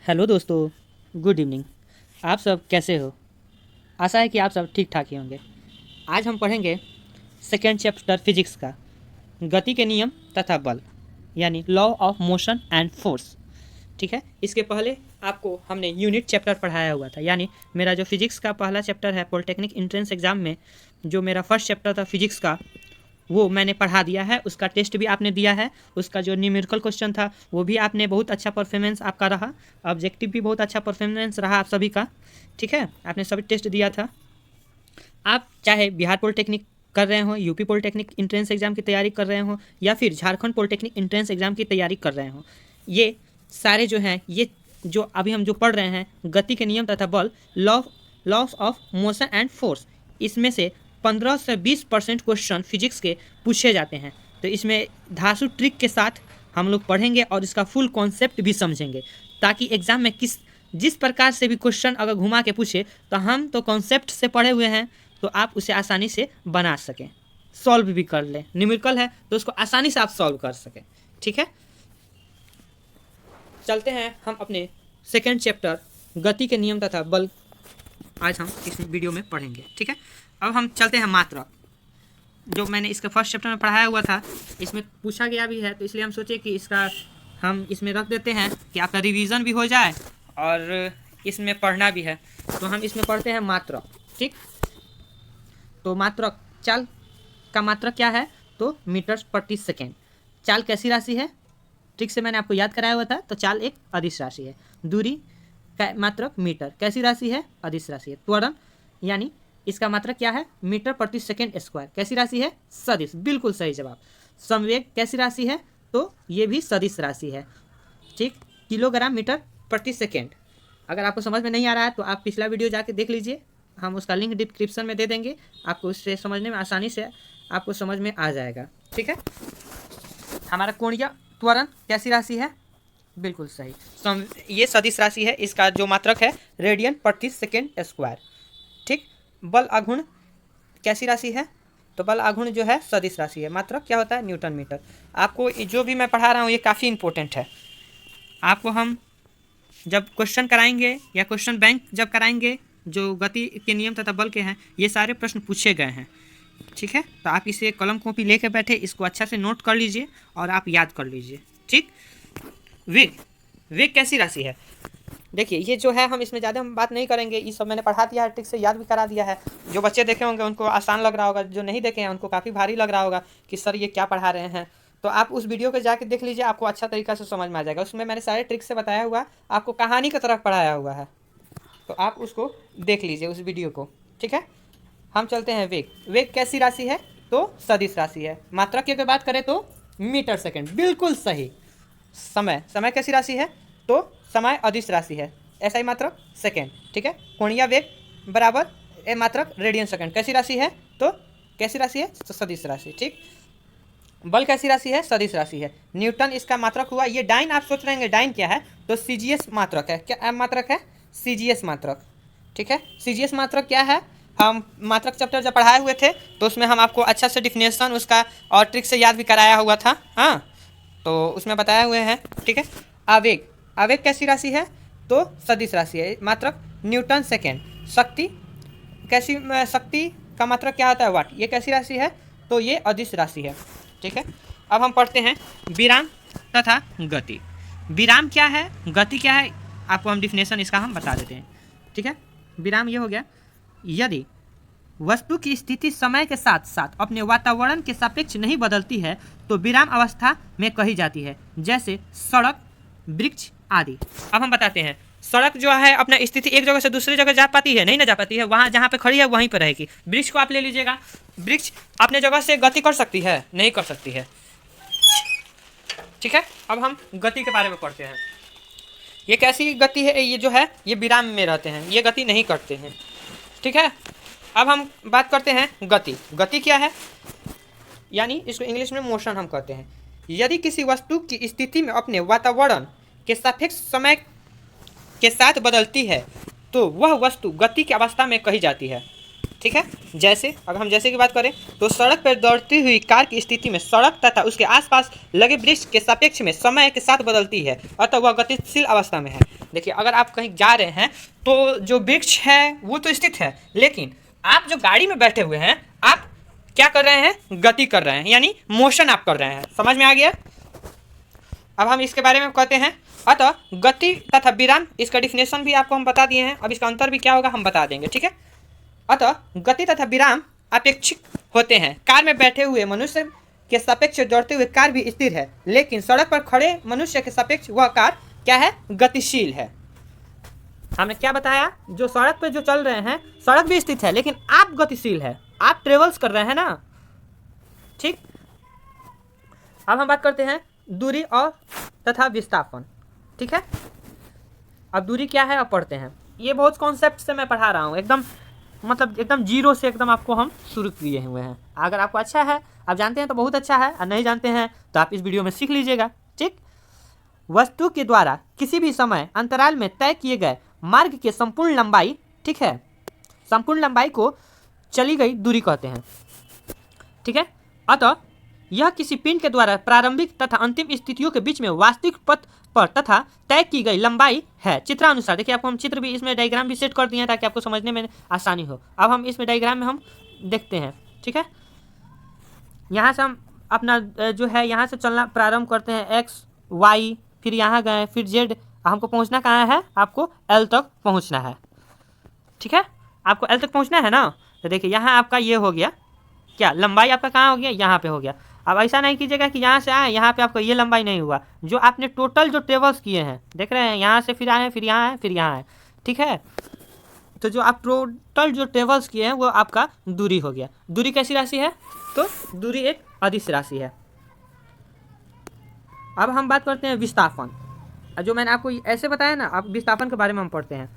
Hello दोस्तों, good evening. आप सब कैसे हो? आशा है कि आप सब ठीक ठाक ही होंगे। आज हम पढ़ेंगे सेकेंड चैप्टर फिजिक्स का, गति के नियम तथा बल, यानी law of motion and force. ठीक है, इसके पहले आपको हमने यूनिट चैप्टर पढ़ाया हुआ था, यानी मेरा जो फिजिक्स का पहला चैप्टर है पॉलिटेक्निक एंट्रेंस एग्जाम में, जो मेरा फर्स्ट चैप्टर था फिजिक्स का, वो मैंने पढ़ा दिया है। उसका टेस्ट भी आपने दिया है। उसका जो न्यूमेरिकल क्वेश्चन था वो भी आपने बहुत अच्छा परफॉर्मेंस आपका रहा। ऑब्जेक्टिव भी बहुत अच्छा परफॉर्मेंस रहा आप सभी का। ठीक है, आपने सभी टेस्ट दिया था। आप चाहे बिहार पॉलिटेक्निक कर रहे हो, यूपी पॉलिटेक्निक एंट्रेंस एग्जाम की तैयारी कर रहे हो, या फिर झारखंड पॉलिटेक्निक एंट्रेंस एग्जाम की तैयारी कर रहे हो, ये सारे जो हैं, ये जो अभी हम जो पढ़ रहे हैं गति के नियम तथा बल, loss of motion and force, इसमें से 15 से 20% क्वेश्चन फिजिक्स के पूछे जाते हैं। तो इसमें धांसू ट्रिक के साथ हम लोग पढ़ेंगे और इसका फुल कॉन्सेप्ट भी समझेंगे, ताकि एग्जाम में जिस प्रकार से भी क्वेश्चन अगर घुमा के पूछे तो हम तो कॉन्सेप्ट से पढ़े हुए हैं, तो आप उसे आसानी से बना सकें, सॉल्व भी कर लें। न्यूमेरिकल है तो उसको आसानी से आप सॉल्व कर सकें। ठीक है, चलते हैं हम अपने सेकेंड चैप्टर गति के नियम तथा बल, आज हम इस वीडियो में पढ़ेंगे। ठीक है, अब हम चलते हैं मात्रक, जो मैंने इसका फर्स्ट चैप्टर में पढ़ाया हुआ था। इसमें पूछा गया भी है, तो इसलिए हम सोचे कि इसका हम इसमें रख देते हैं कि आपका रिवीजन भी हो जाए और इसमें पढ़ना भी है। तो हम इसमें पढ़ते हैं मात्रक। ठीक, तो मात्रक, चाल का मात्रक क्या है? तो मीटर प्रति सेकेंड। चाल कैसी राशि है? ठीक से मैंने आपको याद कराया हुआ था। तो चाल एक अदिश राशि है। दूरी का मात्रक मीटर, कैसी राशि है? अदिश राशि है। त्वरण यानी इसका मात्रक क्या है? मीटर प्रति सेकेंड स्क्वायर, कैसी राशि है? सदिश, बिल्कुल सही जवाब। संवेग कैसी राशि है? तो ये भी सदिश राशि है। ठीक, किलोग्राम मीटर प्रति सेकेंड। अगर आपको समझ में नहीं आ रहा है तो आप पिछला वीडियो जाके देख लीजिए, हम उसका लिंक डिस्क्रिप्शन में दे देंगे, आपको उससे समझने में आसानी से आपको समझ में आ जाएगा। ठीक है, हमारा कोणीय त्वरण कैसी राशि है? बिल्कुल सही, ये सदिश राशि है। इसका जो मात्रक है रेडियन प्रति सेकेंड स्क्वायर। ठीक, बल आघूर्ण कैसी राशि है? तो बल आघूर्ण जो है सदिश राशि है। मात्रक क्या होता है? Newton metre. आपको जो भी मैं पढ़ा रहा हूँ ये काफ़ी इंपॉर्टेंट है। आपको हम जब क्वेश्चन कराएंगे या क्वेश्चन बैंक जब कराएंगे, जो गति के नियम तथा बल के हैं, ये सारे प्रश्न पूछे गए हैं। ठीक है, तो आप इसे कलम कॉपी लेके बैठे, इसको अच्छा से नोट कर लीजिए और आप याद कर लीजिए। ठीक, वेग, वेग कैसी राशि है? देखिए, ये जो है हम इसमें ज़्यादा हम बात नहीं करेंगे, ये सब मैंने पढ़ा दिया है, ठीक से याद भी करा दिया है। जो बच्चे देखे होंगे उनको आसान लग रहा होगा, जो नहीं देखे हैं उनको काफ़ी भारी लग रहा होगा कि सर ये क्या पढ़ा रहे हैं। तो आप उस वीडियो को जाके देख लीजिए, आपको अच्छा तरीका से समझ में आ जाएगा। उसमें मैंने सारे ट्रिक से बताया हुआ, आपको कहानी की तरफ पढ़ाया हुआ है, तो आप उसको देख लीजिए उस वीडियो को। ठीक है, हम चलते हैं वेग। वेग कैसी राशि है? तो सदिश राशि है। मात्रक की बात करें तो मीटर सेकेंड, बिल्कुल सही। समय, समय कैसी राशि है? तो समय अदिश राशि है। ऐसा ही मात्रक सेकेंड। ठीक है, कोणीय वेग बराबर ए मात्रक रेडियन सेकेंड, कैसी राशि है? तो कैसी राशि है? तो सदिश राशि। ठीक, बल कैसी राशि है? सदिश राशि है। न्यूटन इसका मात्रक हुआ। ये डाइन आप सोच रहे हैं डाइन क्या है? तो सीजीएस मात्रक है। क्या मात्रक है? सीजीएस मात्रक। ठीक है, सीजीएस मात्रक क्या है? हम मात्रक चैप्टर जब पढ़ाए हुए थे तो उसमें हम आपको अच्छा से डिफिनेशन उसका और ट्रिक से याद भी कराया हुआ था। हाँ, तो उसमें बताए हुए हैं। ठीक है, आवेग, आवेग कैसी राशि है? तो सदिश राशि है। मात्रक न्यूटन सेकेंड। शक्ति कैसी, शक्ति का मात्रक क्या होता है? वाट। ये कैसी राशि है? तो ये अदिश राशि है। ठीक है, अब हम पढ़ते हैं विराम तथा गति। विराम क्या है? गति क्या है? आपको हम डिफिनेशन इसका हम बता देते हैं। ठीक है, विराम ये हो गया, यदि वस्तु की स्थिति समय के साथ साथ अपने वातावरण के सापेक्ष नहीं बदलती है तो विराम अवस्था में कही जाती है, जैसे सड़क, वृक्ष आदि। अब हम बताते हैं, सड़क जो है अपना स्थिति एक जगह से दूसरी जगह जा पाती है? नहीं ना जा पाती है, वहाँ जहाँ पे खड़ी है वहीं पर रहेगी। वृक्ष को आप ले लीजिएगा, वृक्ष अपने जगह से गति कर सकती है? नहीं कर सकती है। ठीक है, अब हम गति के बारे में पढ़ते हैं। ये कैसी गति है? ये जो है ये विराम में रहते हैं, ये गति नहीं करते हैं। ठीक है, अब हम बात करते हैं गति। गति क्या है? यानी इसको इंग्लिश में मोशन हम कहते हैं। यदि किसी वस्तु की स्थिति में अपने वातावरण के सापेक्ष समय के साथ बदलती है तो वह वस्तु गति की अवस्था में कही जाती है। ठीक ठीक है। जैसे अगर हम जैसे की बात करें तो सड़क पर दौड़ती हुई कार की स्थिति में सड़क तथा उसके आसपास लगे वृक्ष के सापेक्ष में समय के साथ बदलती है, अतः वह गतिशील अवस्था में है। देखिए, अगर आप कहीं जा रहे हैं तो जो वृक्ष है वो तो स्थित है, लेकिन आप जो गाड़ी में बैठे हुए हैं आप क्या कर रहे हैं, गति कर रहे हैं, यानी मोशन आप कर रहे हैं। समझ में आ गया। अब हम इसके बारे में कहते हैं, अतः गति तथा विराम, इसका डिफिनेशन भी आपको हम बता दिए हैं। अब इसका अंतर भी क्या होगा हम बता देंगे, ठीक है। अतः गति तथा विराम अपेक्षिक होते हैं। कार में बैठे हुए मनुष्य के सापेक्ष दौड़ते हुए कार भी स्थिर है, लेकिन सड़क पर खड़े मनुष्य के सापेक्ष वह कार क्या है, गतिशील है। हमने क्या बताया, जो सड़क पे जो चल रहे हैं सड़क भी स्थित है, लेकिन आप गतिशील है, आप ट्रेवल्स कर रहे हैं ना, ठीक। अब हम बात करते हैं दूरी और तथा विस्थापन, ठीक है। अब दूरी क्या है अब पढ़ते हैं। ये बहुत कॉन्सेप्ट से मैं पढ़ा रहा हूँ, एकदम मतलब एकदम जीरो से एकदम आपको हम शुरू किए हुए हैं। अगर आपको अच्छा है, आप जानते हैं तो बहुत अच्छा है, और नहीं जानते हैं तो आप इस वीडियो में सीख लीजिएगा, ठीक। वस्तु के द्वारा किसी भी समय अंतराल में तय किए गए मार्ग की संपूर्ण लंबाई, ठीक है, संपूर्ण लंबाई को चली गई दूरी कहते हैं, ठीक है। अतः यह किसी पिंड के द्वारा प्रारंभिक तथा अंतिम स्थितियों के बीच में वास्तविक पथ पर तथा तय की गई लंबाई है, चित्रानुसार। देखिए, आपको हम चित्र भी इसमें डायग्राम भी सेट कर दिए हैं ताकि आपको समझने में आसानी हो। अब हम इसमें डायग्राम में हम देखते हैं, ठीक है। यहाँ से हम अपना जो है यहाँ से चलना प्रारंभ करते हैं, एक्स वाई, फिर यहाँ गए, फिर जेड, हमको पहुँचना कहाँ है, आपको एल तक पहुँचना है, ठीक है। आपको एल तक पहुँचना है ना। तो देखिए यहाँ आपका ये हो गया, क्या लंबाई आपका कहाँ हो गया, यहाँ पे हो गया। अब ऐसा नहीं कीजिएगा कि यहाँ से आए यहाँ पे आपको ये लंबाई नहीं हुआ, जो आपने टोटल जो ट्रेवल्स किए हैं, देख रहे हैं, यहाँ से फिर आए, फिर यहाँ आए, फिर यहाँ आए, ठीक है। तो जो आप टोटल जो ट्रेवल्स किए हैं वो आपका दूरी हो गया। दूरी कैसी राशि है, तो दूरी एक अदिश राशि है। अब हम बात करते हैं विस्थापन। जो मैंने आपको ऐसे बताया ना, अब विस्थापन के बारे में हम पढ़ते हैं।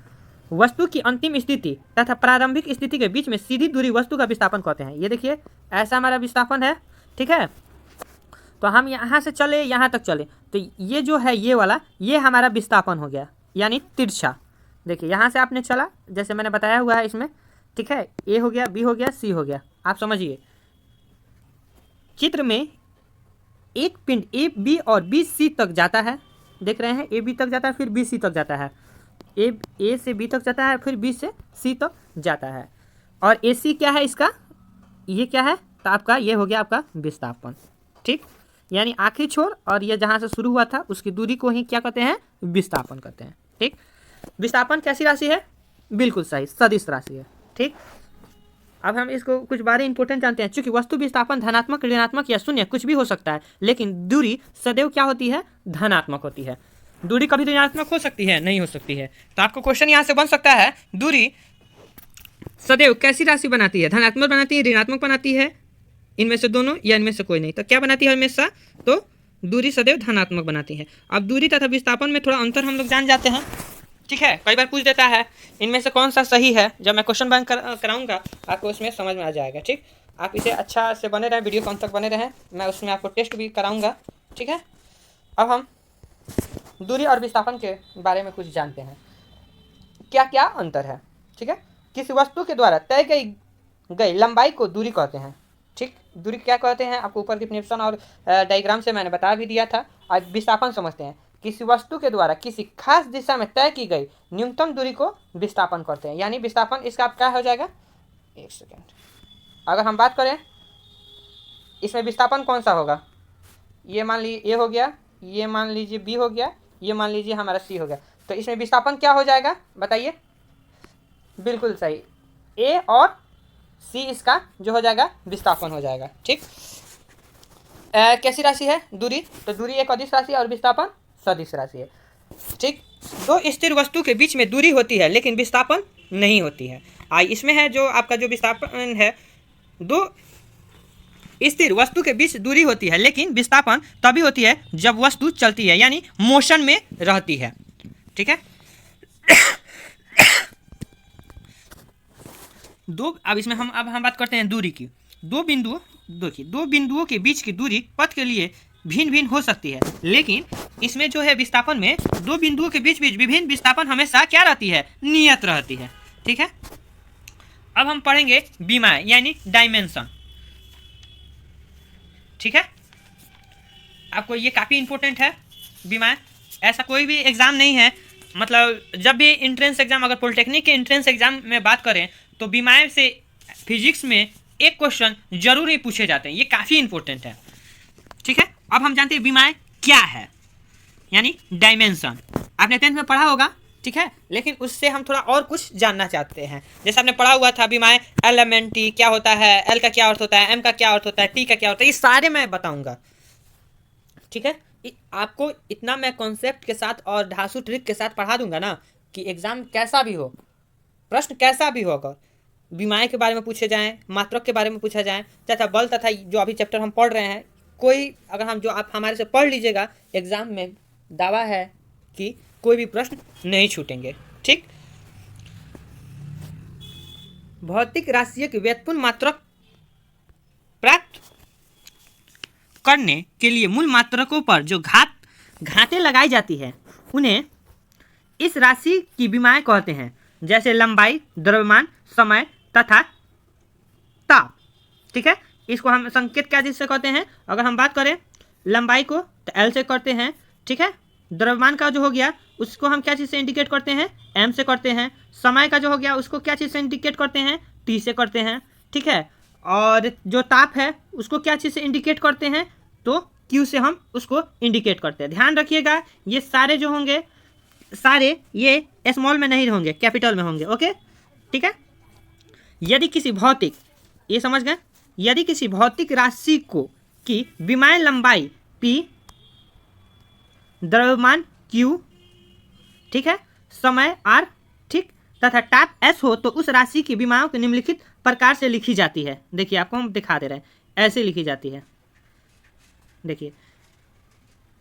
वस्तु की अंतिम स्थिति तथा प्रारंभिक स्थिति के बीच में सीधी दूरी वस्तु का विस्थापन कहते हैं। ये देखिए, ऐसा हमारा विस्थापन है, ठीक है। तो हम यहाँ से चले यहाँ तक चले, तो ये जो है ये वाला, ये हमारा विस्थापन हो गया, यानी तिरछा। देखिए यहाँ से आपने चला, जैसे मैंने बताया हुआ है इसमें, ठीक है। ए हो गया, बी हो गया, सी हो गया। आप समझिए, चित्र में एक पिंड ए बी और बी सी तक जाता है, देख रहे हैं, ए बी तक जाता है, फिर बी सी तक जाता है, ए से बी तक जाता है, फिर बी से सी तक जाता है। और ए सी क्या है इसका, ये क्या है, तो आपका ये हो गया आपका विस्थापन, ठीक। यानी आखिरी छोर और ये जहाँ से शुरू हुआ था उसकी दूरी को ही क्या कहते हैं, विस्थापन कहते हैं, ठीक। विस्थापन कैसी राशि है, बिल्कुल सही, सदिश राशि है, ठीक। अब हम इसको कुछ बारे इंपॉर्टेंट जानते हैं। चूंकि वस्तु विस्थापन धनात्मक, ऋणात्मक या शून्य कुछ भी हो सकता है, लेकिन दूरी सदैव क्या होती है, धनात्मक होती है। दूरी कभी ऋणात्मक हो सकती है, नहीं हो सकती है। तो आपको क्वेश्चन यहाँ से बन सकता है, दूरी सदैव कैसी राशि बनाती है, धनात्मक बनाती है, ऋणात्मक बनाती है, इनमें से दोनों या इनमें से कोई नहीं। तो क्या बनाती है हमेशा, तो दूरी सदैव धनात्मक बनाती है। अब दूरी तथा विस्थापन में थोड़ा अंतर हम लोग जान जाते हैं, ठीक है। कई बार पूछ देता है इनमें से कौन सा सही है, जब मैं क्वेश्चन बैंक कराऊंगा आपको उसमें समझ में आ जाएगा, ठीक। आप इसे अच्छा से बने रहें, वीडियो को अंत तक बने रहें, मैं उसमें आपको टेस्ट भी कराऊंगा, ठीक है। अब हम दूरी और विस्थापन के बारे में कुछ जानते हैं, क्या क्या अंतर है, ठीक है। किसी वस्तु के द्वारा तय गई लंबाई को दूरी कहते हैं, ठीक। दूरी क्या कहते हैं आपको ऊपर डिफिनेशन और डायग्राम से मैंने बता भी दिया था। आज विस्थापन समझते हैं। किसी वस्तु के द्वारा किसी खास दिशा में तय की गई न्यूनतम दूरी को विस्थापन कहते हैं, यानी विस्थापन इसका क्या हो जाएगा, एक सेकेंड। अगर हम बात करें इसमें विस्थापन कौन सा होगा, ये मान लीजिए ए हो गया, ये मान लीजिए बी हो गया, ये मान लीजिए हमारा सी हो गया। तो इसमें विस्थापन क्या हो जाएगा बताइए, बिल्कुल सही, ए और सी इसका जो हो जाएगा विस्थापन हो जाएगा, ठीक। कैसी राशि है दूरी, तो दूरी एक अदिश राशि और विस्थापन सदिश राशि है, ठीक। दो स्थिर वस्तु के बीच में दूरी होती है लेकिन विस्थापन नहीं होती है। इसमें है जो आपका जो विस्थापन है, दो स्थिर वस्तु के बीच दूरी होती है लेकिन विस्थापन तभी होती है जब वस्तु चलती है, यानी मोशन में रहती है, ठीक है। अब इसमें हम बात करते हैं दूरी की। दो बिंदुओं के बीच की दूरी पथ के लिए भिन्न भिन्न हो सकती है, लेकिन इसमें जो है विस्थापन में दो बिंदुओं के बीच विभिन्न विस्थापन हमेशा क्या रहती है, नियत रहती है, ठीक है। अब हम पढ़ेंगे विमाएँ यानी डायमेंशन। ठीक है, आपको ये काफ़ी इंपॉर्टेंट है विमाएँ। ऐसा कोई भी एग्ज़ाम नहीं है, मतलब जब भी इंट्रेंस एग्ज़ाम, अगर पॉलिटेक्निक के इंट्रेंस एग्ज़ाम में बात करें तो विमाएँ से फिजिक्स में एक क्वेश्चन जरूर ही पूछे जाते हैं, ये काफ़ी इंपॉर्टेंट है। ठीक है, अब हम जानते हैं विमाएँ क्या है, यानी डायमेंशन। आपने 10th में पढ़ा होगा, ठीक है, लेकिन उससे हम थोड़ा और कुछ जानना चाहते हैं। जैसे आपने पढ़ा हुआ था विमाएँ एलिमेंटी क्या होता है, एल का क्या अर्थ होता है, एम का क्या अर्थ होता है, टी का क्या होता है, ये सारे मैं बताऊंगा। ठीक है, आपको इतना मैं कॉन्सेप्ट के साथ और धांसू ट्रिक के साथ पढ़ा दूंगा ना कि एग्ज़ाम कैसा भी हो, प्रश्न कैसा भी हो, अगर विमाएँ के बारे में पूछे जाएँ, मात्रक के बारे में पूछा जाए, तथा बल तथा जो अभी चैप्टर हम पढ़ रहे हैं, कोई अगर हम जो आप हमारे से पढ़ लीजिएगा, एग्ज़ाम में दावा है कि कोई भी प्रश्न नहीं छूटेंगे। ठीक, भौतिक राशियों की व्युत्पन्न मात्रक प्राप्त करने के लिए मूल मात्रकों पर जो घातें लगाई जाती है उन्हें इस राशि की विमाएँ कहते हैं, जैसे लंबाई, द्रव्यमान, समय तथा ताप। ठीक है, इसको हम संकेत क्या चीज़ से कहते हैं, अगर हम बात करें लंबाई को तो एल से करते हैं। ठीक है, द्रव्यमान का जो हो गया उसको हम क्या चीज़ से इंडिकेट करते हैं, एम से करते हैं। समय का जो हो गया उसको क्या चीज़ से इंडिकेट करते हैं, टी से करते हैं। ठीक है, और जो ताप है उसको क्या चीज़ से इंडिकेट करते हैं, तो क्यू से हम उसको इंडिकेट करते हैं। ध्यान रखिएगा, ये सारे जो होंगे सारे ये स्मॉल में नहीं होंगे, कैपिटल में होंगे। ओके, ठीक है, यदि किसी भौतिक, ये समझ गए, यदि किसी भौतिक राशि को की विमाएँ लंबाई p, द्रव्यमान q, ठीक है, समय r, ठीक, तथा ताप s हो तो उस राशि की विमाओं को निम्नलिखित प्रकार से लिखी जाती है। देखिए आपको हम दिखा दे रहे हैं, ऐसे लिखी जाती है। देखिए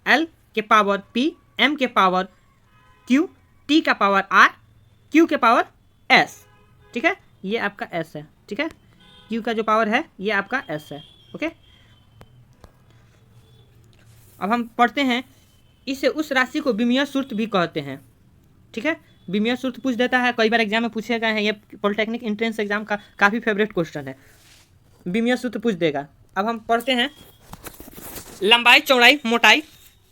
l के पावर p, m के पावर q, t का पावर r, q के पावर s। ठीक है, ये आपका s है। ठीक है, q का जो पावर है ये आपका s है। ओके, अब हम पढ़ते हैं, इसे उस राशि को विमीय सूत्र भी कहते हैं। ठीक है, विमीय सूत्र पूछ देता है, कई बार एग्जाम में पूछे गए हैं, ये पॉलिटेक्निक एंट्रेंस एग्जाम का काफ़ी फेवरेट क्वेश्चन है, विमीय सूत्र पूछ देगा। अब हम पढ़ते हैं लंबाई, चौड़ाई, मोटाई,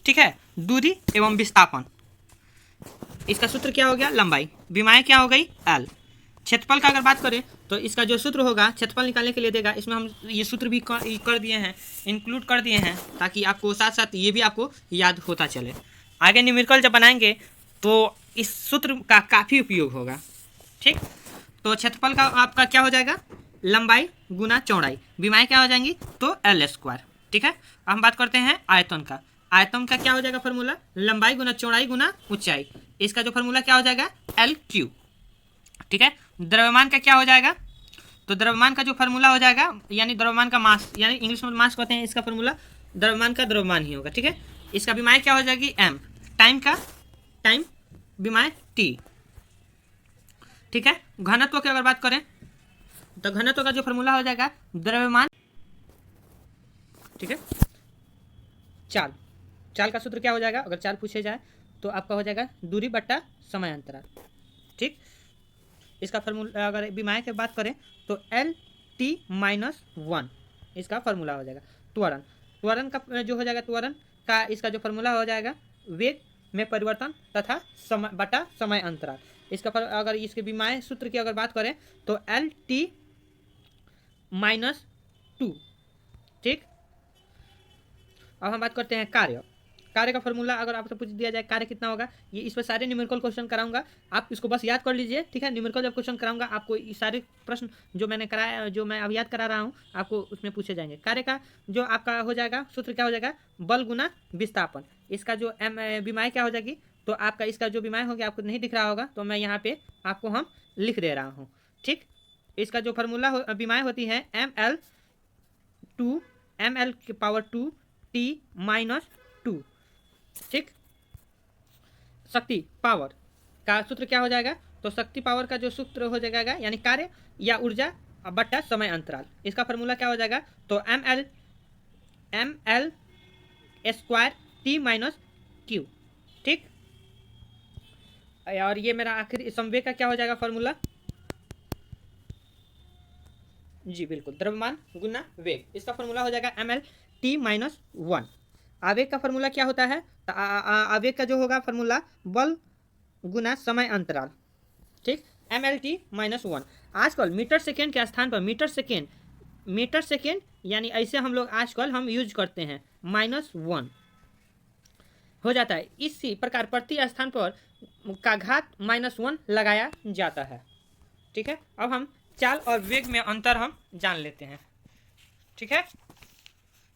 ठीक है, दूरी एवं विस्थापन। इसका सूत्र क्या हो गया, लंबाई, विमाएँ क्या हो गई, एल। क्षेत्रफल का अगर बात करें तो इसका जो सूत्र होगा क्षेत्रफल निकालने के लिए देगा, इसमें हम ये सूत्र भी कर दिए हैं, इंक्लूड कर दिए हैं, ताकि आपको साथ साथ ये भी आपको याद होता चले। आगे न्यूमेरिकल जब बनाएंगे तो इस सूत्र का काफ़ी उपयोग होगा। ठीक, तो क्षेत्रफल का आपका क्या हो जाएगा, लंबाई गुना चौड़ाई, विमाएँ क्या हो जाएंगी, तो एल स्क्वायर। ठीक है, अब हम बात करते हैं आयतन का। आयतन का क्या हो जाएगा फॉर्मूला, लंबाई गुना चौड़ाई गुना ऊंचाई, इसका जो फॉर्मूला क्या हो जाएगा, एल क्यू। ठीक है, द्रव्यमान का क्या हो जाएगा, तो द्रव्यमान का जो फार्मूला हो जाएगा, यानी द्रव्यमान का मास, यानी इंग्लिश में मास कहते हैं, इसका फार्मूला द्रव्यमान का द्रव्यमान ही होगा। ठीक है, इसका विमाएँ क्या हो जाएगी, एम, टाइम का टाइम, विमाएँ टी। ठीक है, घनत्व की अगर बात करें तो घनत्व का जो फार्मूला हो जाएगा द्रव्यमान, ठीक है, चाल, चाल का सूत्र क्या हो जाएगा, अगर चाल पूछे जाए तो आपका हो जाएगा दूरी बट्टा समय अंतराल। ठीक, इसका फार्मूला अगर विमाएँ की बात करें तो एल टी माइनस 1 इसका फार्मूला हो जाएगा। त्वरण, त्वरण का जो हो जाएगा, त्वरण का इसका जो फार्मूला हो जाएगा वेग में परिवर्तन तथा समय बटा समय अंतराल। इसका अगर इसके विमाएँ सूत्र की अगर बात करें तो एल टी माइनस 2। ठीक, अब हम बात करते हैं कार्य। कार्य का फॉर्मूला अगर आपसे पूछ दिया जाए कार्य कितना होगा, ये इस पर सारे न्यूमेरिकल क्वेश्चन कराऊंगा, आप इसको बस याद कर लीजिए। ठीक है, न्यूमेरिकल जब क्वेश्चन कराऊंगा आपको ये सारे प्रश्न जो मैंने कराया, जो मैं अब याद करा रहा हूँ, आपको उसमें पूछे जाएंगे। कार्य का जो आपका हो जाएगा सूत्र क्या हो जाएगा, बल गुना विस्थापन। इसका जो विमाएँ क्या हो जाएगी, तो आपका इसका जो विमाएँ होगी आपको नहीं दिख रहा होगा, तो मैं यहाँ पे आपको हम लिख दे रहा हूँ। ठीक, इसका जो फार्मूला विमाएँ होती हैं एम एल के पावर 2 टी माइनस 2। ठीक, शक्ति पावर का सूत्र क्या हो जाएगा, तो शक्ति पावर का जो सूत्र हो जाएगा यानी कार्य या ऊर्जा बट्टा समय अंतराल, इसका फार्मूला क्या हो जाएगा, तो M L square T minus Q. ठीक, और ये मेरा आखिरी संवेग का क्या हो जाएगा फार्मूला, जी बिल्कुल, द्रव्यमान गुना वेग, इसका फॉर्मूला हो जाएगा ml/t-1। आवेग का फॉर्मूला क्या होता है? तो आवेग का जो होगा फॉर्मूला बल गुना समय अंतराल, ठीक, ml/t-1। आजकल मीटर सेकेंड के स्थान पर मीटर सेकेंड यानी ऐसे हम लोग आजकल हम यूज करते हैं -1 हो जाता है। इसी प्रकार प्रति स्थान पर का घात -1 लगाया जाता है, ठीक है। अब हम चाल और वेग में अंतर हम जान लेते हैं, ठीक है।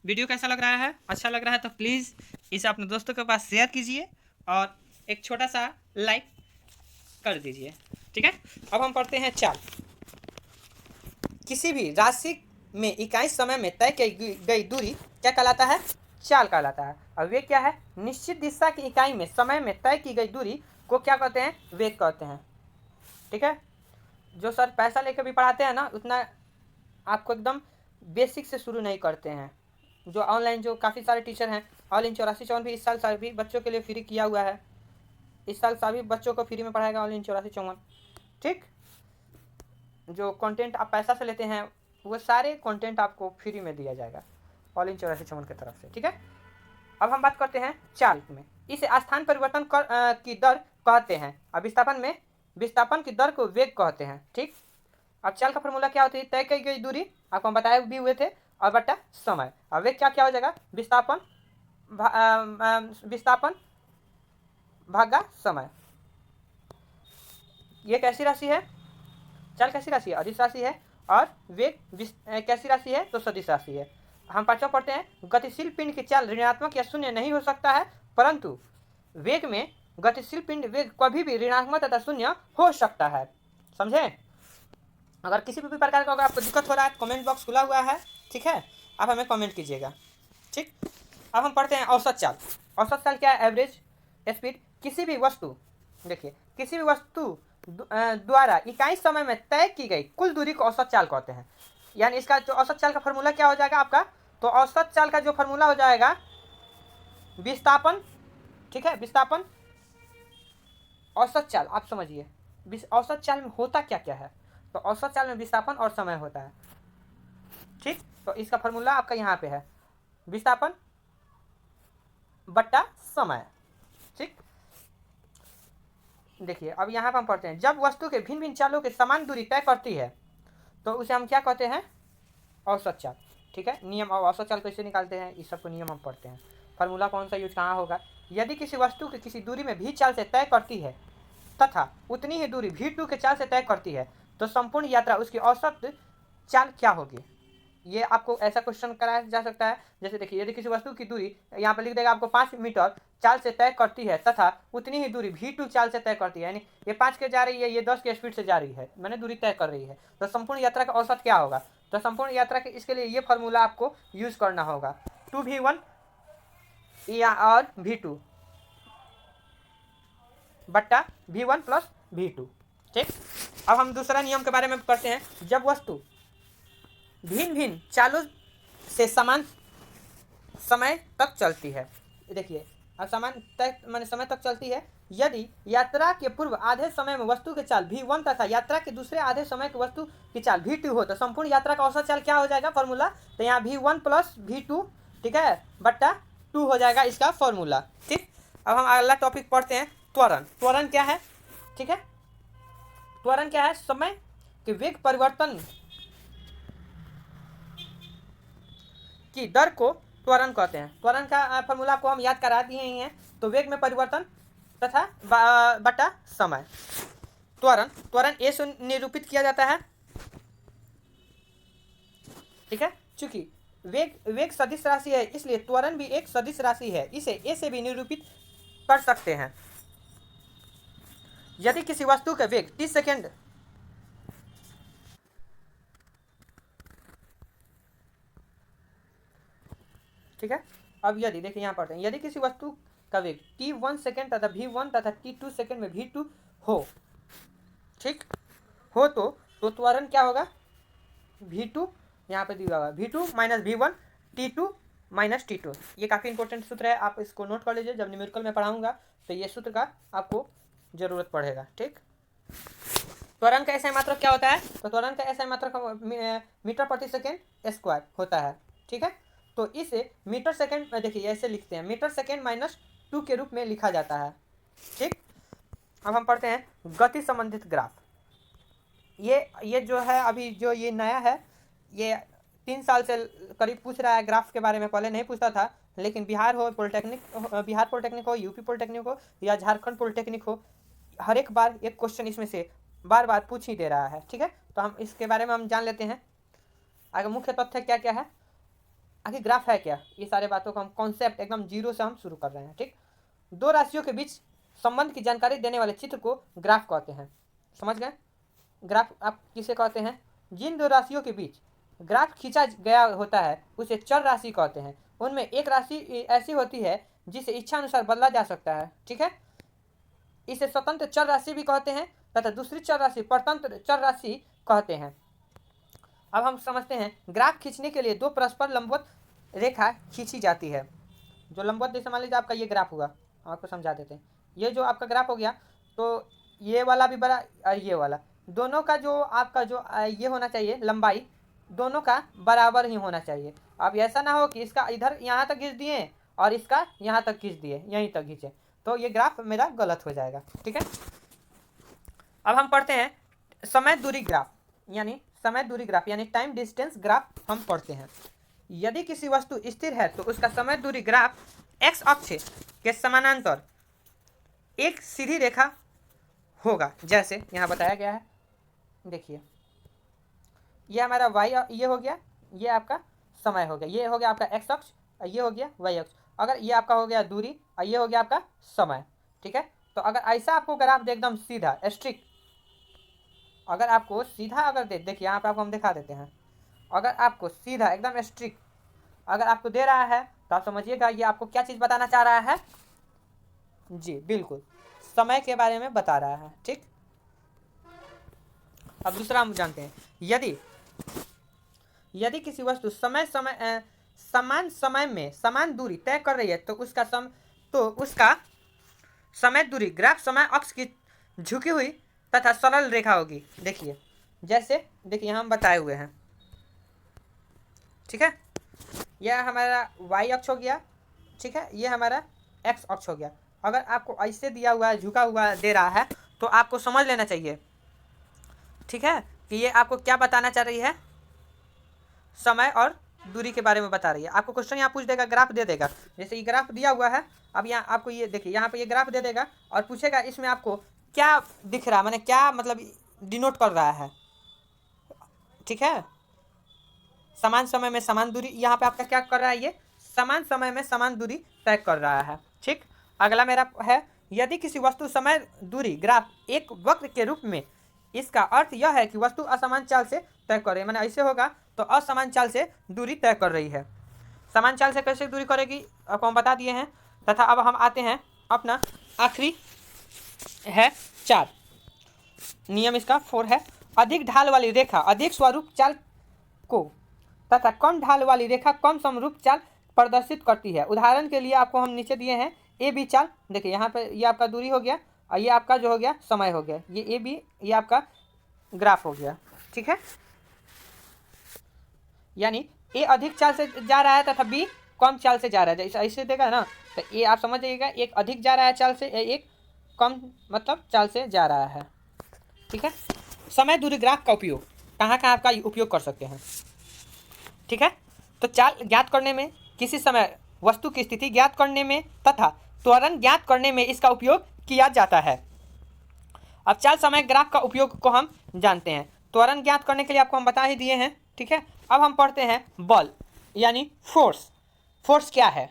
वीडियो कैसा लग रहा है? अच्छा लग रहा है तो प्लीज़ इसे अपने दोस्तों के पास शेयर कीजिए और एक छोटा सा लाइक कर दीजिए, ठीक है। अब हम पढ़ते हैं चाल। किसी भी राशि में इकाई समय में तय की गई दूरी क्या कहलाता है? चाल कहलाता है। और वेग क्या है? निश्चित दिशा की इकाई में समय में तय की गई दूरी को क्या कहते हैं? वेग कहते हैं, ठीक है। जो सर पैसा लेकर भी पढ़ाते हैं ना, उतना आपको एकदम बेसिक से शुरू नहीं करते हैं। जो ऑनलाइन जो काफ़ी सारे टीचर हैं, ऑल इन 84/54 भी इस साल सभी बच्चों के लिए फ्री किया हुआ है। इस साल सभी बच्चों को फ्री में पढ़ाएगा ऑल इन 84/54, ठीक। जो कंटेंट आप पैसा से लेते हैं वो सारे कंटेंट आपको फ्री में दिया जाएगा ऑल इन 84/54 की तरफ से, ठीक है। अब हम बात करते हैं चाल में। इसे स्थान परिवर्तन की दर कहते हैं। अब विस्थापन की दर को वेग कहते हैं, ठीक। अब चाल का फॉर्मूला क्या होती है? तय की गई दूरी, आपको हम बताए भी हुए थे, और बटा समय। अब वेग क्या हो जाएगा? विस्थापन भागा समय। ये कैसी राशि है? चाल कैसी राशि है? अदिश राशि है। और वेग कैसी राशि है? तो सदिश राशि है। हम पांचवा पढ़ते हैं, गतिशील पिंड की चाल ऋणात्मक या शून्य नहीं हो सकता है, परंतु वेग में गतिशील पिंड वेग कभी भी ऋणात्मक तथा शून्य हो सकता है। समझे? अगर किसी भी प्रकार का अगर आपको दिक्कत हो रहा है, कमेंट बॉक्स खुला हुआ है, ठीक है, आप हमें कमेंट कीजिएगा, ठीक। अब हम पढ़ते हैं औसत चाल। औसत चाल क्या है? Average speed. किसी भी वस्तु, देखिए, किसी भी वस्तु द्वारा इकाई समय में तय की गई कुल दूरी को औसत चाल कहते हैं। यानी इसका जो औसत चाल का फॉर्मूला क्या हो जाएगा आपका? तो औसत चाल का जो फॉर्मूला हो जाएगा विस्थापन, ठीक है, विस्थापन औसत चाल। आप समझिए औसत चाल में होता क्या क्या है? तो औसत चाल में विस्थापन और समय होता है, ठीक। तो इसका फॉर्मूला आपका यहाँ पे है, विस्थापन बट्टा समय, ठीक। देखिए अब यहाँ पर हम पढ़ते हैं, जब वस्तु के भिन्न भिन्न चालों के समान दूरी तय करती है तो उसे हम क्या कहते हैं? औसत चाल, ठीक है। नियम और औसत चाल कैसे निकालते हैं इस सबको नियम हम पढ़ते हैं। फार्मूला कौन सा यूज कहाँ होगा? यदि किसी वस्तु की किसी दूरी में भी चाल से तय करती है तथा उतनी ही दूरी v2 के चाल से तय करती है तो संपूर्ण यात्रा उसकी औसत चाल क्या होगी? ये आपको ऐसा क्वेश्चन कराया जा सकता है, जैसे देखिए, यदि किसी वस्तु की दूरी यहाँ पर लिख देगा आपको 5 मीटर चाल से तय करती है तथा उतनी ही दूरी v2 चाल से तय करती है, यानी ये 5 के जा रही है, ये 10 के स्पीड से जा रही है, मैंने दूरी तय कर रही है, तो संपूर्ण यात्रा का औसत क्या होगा? तो संपूर्ण यात्रा के इसके लिए ये फार्मूला आपको यूज करना होगा, 2v1 या और v2 बट्टा v1 प्लस v2, ठीक। अब हम दूसरा नियम के बारे में पढ़ते हैं। जब वस्तु भिन्न भिन्न चालों से समान समय तक चलती है, देखिए अब समान तय माने समय तक चलती है, यदि यात्रा के पूर्व आधे समय में वस्तु के चाल v1 तथा यात्रा के दूसरे आधे समय के वस्तु की चाल v2 हो तो संपूर्ण यात्रा का औसत चाल क्या हो जाएगा? फॉर्मूला तो यहाँ v1 प्लस v2, ठीक है, बट्टा 2 हो जाएगा इसका फॉर्मूला, ठीक। अब हम अगला टॉपिक पढ़ते हैं, त्वरण। त्वरण क्या है? ठीक है, त्वरण क्या है? समय के वेग परिवर्तन की दर को त्वरण कहते हैं। त्वरण का फॉर्मूला आपको हम याद करा दिए ही हैं, तो वेग में परिवर्तन तथा बटा समय। त्वरण ए से निरूपित किया जाता है, ठीक है। चूंकि वेग सदिश राशि है इसलिए त्वरण भी एक सदिश राशि है, इसे ए से भी निरूपित कर सकते हैं। यदि किसी वस्तु का वेग 30 सेकेंड ठीक है। अब यदि देखिए यहाँ पढ़ते हैं, यदि किसी वस्तु का वेग t1 सेकेंड तथा v1 तथा t2 सेकेंड में v2 हो, ठीक हो, तो त्वरण क्या होगा? v2 यहाँ पे दिया होगा v2 minus v1 t2 minus t2। ये काफ़ी इंपॉर्टेंट सूत्र है, आप इसको नोट कर लीजिए, जब न्यूमेरिकल में पढ़ाऊंगा तो ये सूत्र का आपको ज़रूरत पड़ेगा, ठीक। त्वरण का एसआई मात्रक क्या होता है? तो त्वरण का एसआई मात्रक मीटर प्रति सेकेंड स्क्वायर होता है। ठीक है, तो इसे मीटर सेकेंड, देखिए ऐसे लिखते हैं, मीटर सेकेंड माइनस 2 के रूप में लिखा जाता है। ठीक, अब हम पढ़ते हैं गति संबंधित ग्राफ। ये जो है अभी जो ये नया है, ये 3 साल से करीब पूछ रहा है ग्राफ के बारे में, पहले नहीं पूछता था, लेकिन बिहार पॉलिटेक्निक हो, यूपी पॉलिटेक्निक हो या झारखंड पॉलिटेक्निक हो, हर एक बार एक क्वेश्चन इसमें से बार बार पूछ ही दे रहा है। ठीक है, तो हम इसके बारे में हम जान लेते हैं। आगे मुख्य तथ्य क्या क्या है, आगे ग्राफ है क्या, ये सारे बातों को हम कॉन्सेप्ट एकदम जीरो से हम शुरू कर रहे हैं। ठीक, दो राशियों के बीच संबंध की जानकारी देने वाले चित्र को ग्राफ कहते हैं। समझ गए? ग्राफ आप किसे कहते हैं? जिन दो राशियों के बीच ग्राफ खींचा गया होता है उसे चर राशि कहते हैं। उनमें एक राशि ऐसी होती है जिसे इच्छा अनुसार बदला जा सकता है। ठीक है, इसे स्वतंत्र चर राशि भी कहते हैं तथा दूसरी चर राशि परतंत्र चर राशि कहते हैं। अब हम समझते हैं, ग्राफ खींचने के लिए दो परस्पर लंबवत रेखा खींची जाती है। जो लंबवत, जैसे मान लीजिए आपका ये ग्राफ हुआ, आपको समझा देते हैं। ये जो आपका ग्राफ हो गया, तो ये वाला भी बड़ा और ये वाला, दोनों का जो आपका जो ये होना चाहिए लंबाई, दोनों का बराबर ही होना चाहिए। अब ऐसा ना हो कि इसका इधर यहाँ तक खींच दिए और इसका यहाँ तक खींच दिए, यहीं तक खींचे, तो ये ग्राफ मेरा गलत हो जाएगा। ठीक है, अब हम पढ़ते हैं समय दूरी ग्राफ, यानी टाइम डिस्टेंस ग्राफ हम पढ़ते हैं। यदि किसी वस्तु स्थिर है तो उसका समय दूरी ग्राफ एक्स अक्ष के समानांतर एक सीधी रेखा होगा, जैसे यहाँ बताया गया है। देखिए, ये हमारा वाई, ये हो गया, ये आपका समय हो गया, ये हो गया आपका एक्स अक्ष, ये हो गया वाई अक्ष। अगर ये आपका हो गया दूरी और ये हो गया आपका समय। ठीक है, तो अगर ऐसा आपको ग्राफ दे एकदम सीधा स्ट्रिक्ट, अगर आपको सीधा अगर देखिए यहाँ पे आपको हम दिखा देते हैं, अगर आपको सीधा एकदम स्ट्रिक्ट अगर आपको दे रहा है तो आप समझिएगा ये आपको क्या चीज़ बताना चाह रहा है। जी बिल्कुल, समय के बारे में बता रहा है। ठीक, अब दूसरा हम जानते हैं, यदि किसी वस्तु समान समय में समान दूरी तय कर रही है तो उसका समय दूरी ग्राफ समय अक्ष की झुकी हुई तथा सरल रेखा होगी। देखिए, जैसे देखिए यहाँ हम बताए हुए हैं। ठीक है, यह हमारा वाई अक्ष हो गया। ठीक है, ये हमारा एक्स अक्ष हो गया। अगर आपको ऐसे दिया हुआ है, झुका हुआ दे रहा है, तो आपको समझ लेना चाहिए, ठीक है, कि ये आपको क्या बताना चाह रही है, समय और दूरी के बारे में बता रही है। आपको क्वेश्चन यहाँ पूछ देगा, ग्राफ दे देगा, जैसे ये ग्राफ दिया हुआ है। अब यहाँ आपको ये देखिए, यहाँ पे ये ग्राफ दे देगा और पूछेगा इसमें आपको क्या दिख रहा है, माने क्या मतलब डिनोट कर रहा है। ठीक है, समान समय में समान दूरी, यहाँ पे आपका क्या कर रहा है, ये समान समय में समान दूरी तय कर रहा है। ठीक, अगला मेरा है, यदि किसी वस्तु समय दूरी ग्राफ एक वक्र के रूप में, इसका अर्थ यह है कि वस्तु असमान चाल से तय कर रही है, माने ऐसे होगा तो असमान चाल से दूरी तय कर रही है। समान चाल से कैसे दूरी करेगी आपको हम बता दिए हैं। तथा अब हम आते हैं अपना आखिरी है 4, नियम इसका 4 है, अधिक ढाल वाली रेखा अधिक स्वरूप चाल को तथा कम ढाल वाली रेखा कम समरूप चाल प्रदर्शित करती है। उदाहरण के लिए आपको हम नीचे दिए हैं ए बी चाल। देखिए यहाँ पे ये आपका दूरी हो गया और ये आपका जो हो गया समय हो गया, ये ए बी, ये आपका ग्राफ हो गया। ठीक है, यानी ए अधिक चाल से जा रहा है तथा बी कम चाल से जा रहा है। ऐसे देगा ना, तो ये आप समझ जाइएगा, एक अधिक जा रहा है चाल से, एक कम मतलब चाल से जा रहा है। ठीक है, समय दूरी ग्राफ का उपयोग कहाँ कहाँ आपका उपयोग कर सकते हैं। ठीक है, तो चाल ज्ञात करने में, किसी समय वस्तु की स्थिति ज्ञात करने में तथा त्वरण ज्ञात करने में इसका उपयोग किया जाता है। अब चाल समय ग्राफ का उपयोग को हम जानते हैं, त्वरण ज्ञात करने के लिए आपको हम बता ही दिए हैं। ठीक है, अब हम पढ़ते हैं बल यानी फोर्स। फोर्स क्या है,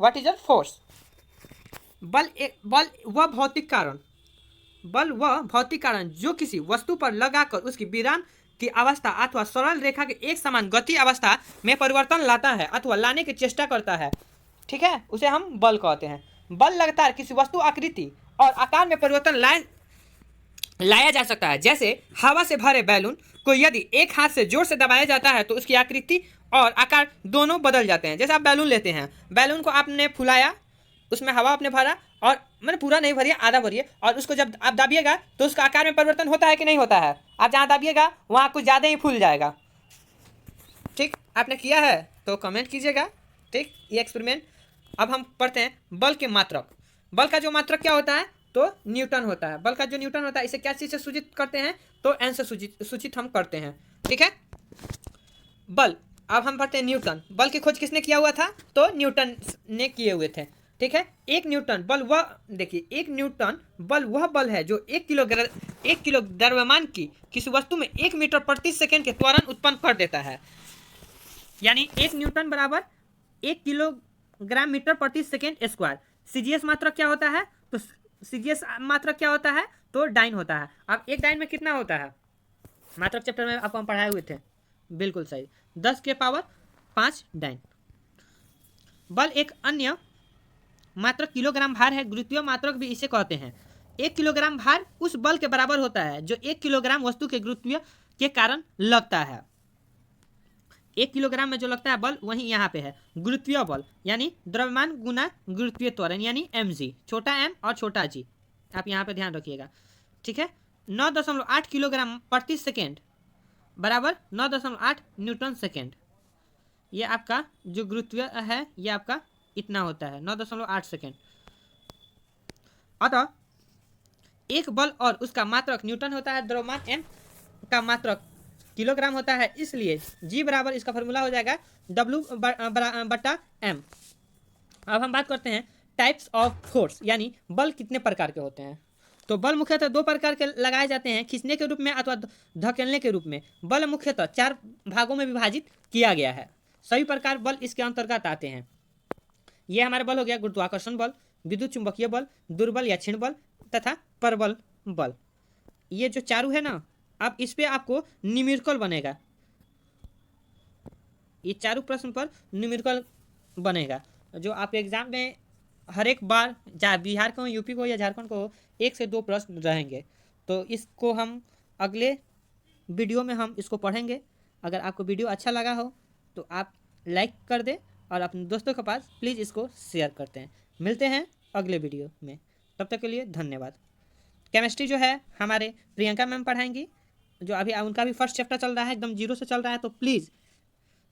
व्हाट इज अ फोर्स? बल वह भौतिक कारण जो किसी वस्तु पर लगाकर उसकी विराम की अवस्था अथवा सरल रेखा के एक समान गति अवस्था में परिवर्तन लाता है अथवा लाने की चेष्टा करता है। ठीक है, उसे हम बल कहते हैं। बल लगातार किसी वस्तु आकृति और आकार में परिवर्तन लाया जा सकता है। जैसे हवा से भरे बैलून को यदि एक हाथ से जोर से दबाया जाता है तो उसकी आकृति और आकार दोनों बदल जाते हैं। जैसे आप बैलून लेते हैं, बैलून को आपने फुलाया, उसमें हवा आपने भरा और मैंने पूरा नहीं भरिए, आधा भरिए, और उसको जब आप दाबिएगा तो उसका आकार में परिवर्तन होता है कि नहीं होता है? आप जहाँ दाबिएगा वहाँ कुछ ज़्यादा ही फूल जाएगा। ठीक, आपने किया है तो कमेंट कीजिएगा। ठीक, ये एक्सपेरिमेंट। अब हम पढ़ते हैं बल के मात्रक। बल का जो मात्रक क्या होता है? तो न्यूटन होता है। बल का जो न्यूटन होता है इसे क्या चीज़ से सूचित करते हैं? तो एन से सूचित हम करते हैं। ठीक है, बल। अब हम पढ़ते हैं न्यूटन। बल की खोज किसने किया हुआ था? तो न्यूटन ने किए हुए थे। ठीक है, एक न्यूटन बल वह, देखिए, एक न्यूटन बल वह बल है जो 1 किलो द्रव्यमान की किसी वस्तु में 1 मीटर प्रति सेकेंड के त्वरण उत्पन्न कर देता है। यानी 1 न्यूटन बराबर 1 किलोग्राम मीटर प्रति सेकेंड स्क्वायर। सीजीएस मात्रक क्या होता है? तो सीजीएस मात्रक क्या होता है? तो डाइन होता है। अब एक डाइन में कितना होता है? मात्रक चैप्टर में आपको हम पढ़ाए हुए थे, बिल्कुल सही, 10 के पावर 5 डाइन। बल एक अन्य मात्रक किलोग्राम भार है, गुरुत्वीय मात्रक भी इसे कहते हैं। 1 किलोग्राम भार उस बल के बराबर होता है जो 1 किलोग्राम वस्तु के गुरुत्वीय के कारण लगता है। 1 किलोग्राम में जो लगता है बल वही यहाँ पे है गुरुत्वीय बल, यानी द्रव्यमान गुना गुरुत्वीय त्वरण, यानी mg, छोटा m और छोटा g, आप यहाँ पे ध्यान रखिएगा। ठीक है, 9.8 किलोग्राम प्रति सेकेंड बराबर 9.8 न्यूटन सेकेंड। ये आपका जो गुरुत्वीय है ये आपका इतना होता है 9.8 सेकेंड। अतः एक बल और उसका मात्रक न्यूटन होता है, द्रव्यमान m का मात्रक किलोग्राम होता है, इसलिए g बराबर इसका फॉर्मूला हो जाएगा W बटा m। अब हम बात करते हैं टाइप्स ऑफ फोर्स, यानी बल कितने प्रकार के होते हैं। तो बल मुख्यतः 2 प्रकार के लगाए जाते हैं, खींचने के रूप में अथवा धकेलने के रूप में। बल मुख्यतः 4 भागों में विभाजित किया गया है। सभी प्रकार बल इसके अंतर्गत आते हैं। ये हमारा बल हो गया गुरुत्वाकर्षण बल, विद्युत चुंबकीय बल, दुर्बल या क्षीण बल तथा प्रबल बल। ये जो चारों है ना, अब इस पे आपको न्यूमेरिकल बनेगा, ये चारों प्रश्न पर न्यूमेरिकल बनेगा, जो आप एग्जाम में हर एक बार, चाहे बिहार को, यूपी को या झारखंड को, 1 से 2 प्रश्न रहेंगे। तो इसको हम अगले वीडियो में हम इसको पढ़ेंगे। अगर आपको वीडियो अच्छा लगा हो तो आप लाइक कर दें और अपने दोस्तों के पास प्लीज़ इसको शेयर करते हैं। मिलते हैं अगले वीडियो में, तब तक के लिए धन्यवाद। केमिस्ट्री जो है हमारे प्रियंका मैम पढ़ाएंगी, जो अभी उनका भी फर्स्ट चैप्टर चल रहा है, एकदम 0 से चल रहा है। तो प्लीज़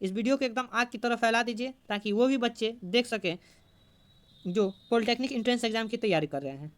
इस वीडियो को एकदम आग की तरह फैला दीजिए ताकि वो भी बच्चे देख सकें जो पॉलिटेक्निक एंट्रेंस एग्ज़ाम की तैयारी कर रहे हैं।